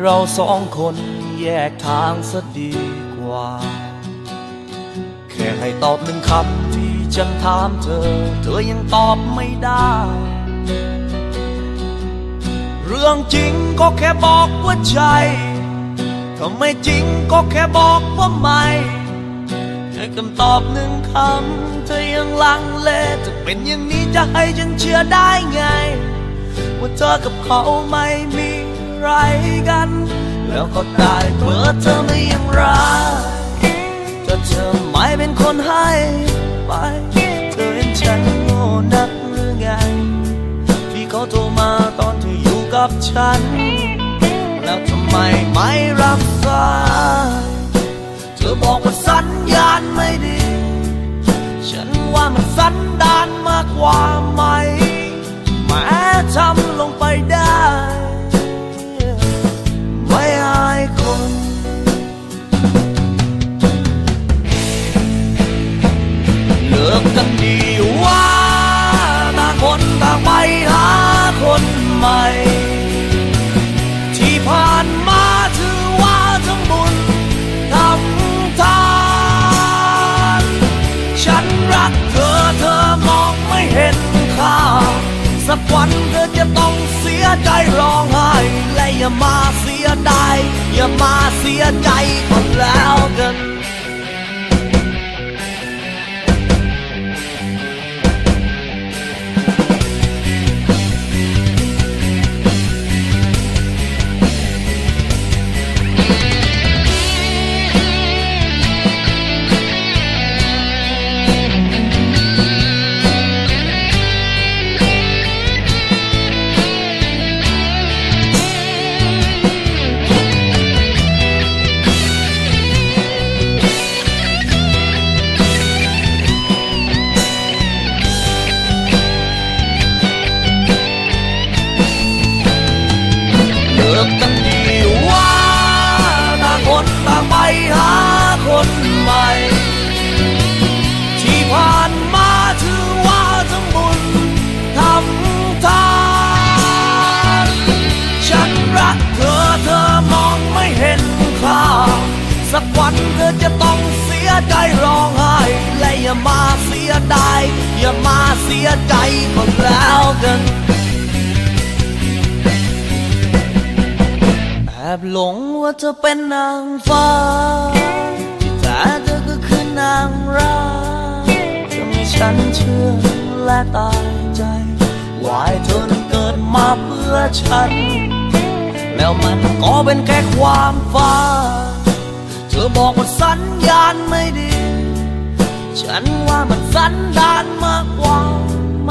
เราสองคนแยกทางซะดีกว่าแค่ให้ตอบหนึ่งคำที่ฉันถามเธอยังตอบไม่ได้เรื่องจริงก็แค่บอกว่าใช่ถ้าไม่จริงก็แค่บอกว่าไม่แค่คำตอบหนึ่งคำเธอยังลังเลจะเป็นอย่างนี้จะให้ฉันเชื่อได้ไงว่าเธอกับเขาไม่มีอะไรกันแล้วก็ได้เพื่อเธอไม่ยังรักถ้าเธอไม่เป็นคนให้ไปเธอเห็นฉันโง่นักหรือไงที่เขาโทรมาตอนที่อยู่กับฉันแล้วทำไมไม่รับสายเธอบอกว่าสัญญาณไม่ดีฉันว่ามันสันดานมากกว่าไหมแม้ทำลงไปได้ไม่อายคนเลิกกันดีว่าต่างคนต่างไปหาคนใหม่ที่ผ่านมาถือว่าทั้งบุญทำทานฉันรักเธอเธอมองไม่เห็นค่าสักวันเธอจะต้องเสียใจร้องไห้และอย่ามาเสียดายอย่ามาเสียใจคนแล้วกันที่ผ่านมาถือว่าทั้งบุญทำทานฉันรักเธอเธอมองไม่เห็นค่าสักวันเธอจะต้องเสียใจร้องไห้และอย่ามาเสียดายอย่ามาเสียใจคนแล้วกันแอบหลงว่าเธอเป็นนางฟ้าแต่เธอก็คือนางร้ายทำให้ฉันเชื่อและตายใจว่าเธอนั้นเกิดมาเพื่อฉันแล้วมันก็เป็นแค่ความฝันเธอบอกว่าสัญญาณไม่ดีฉันว่ามันสันดานมากกว่าไหม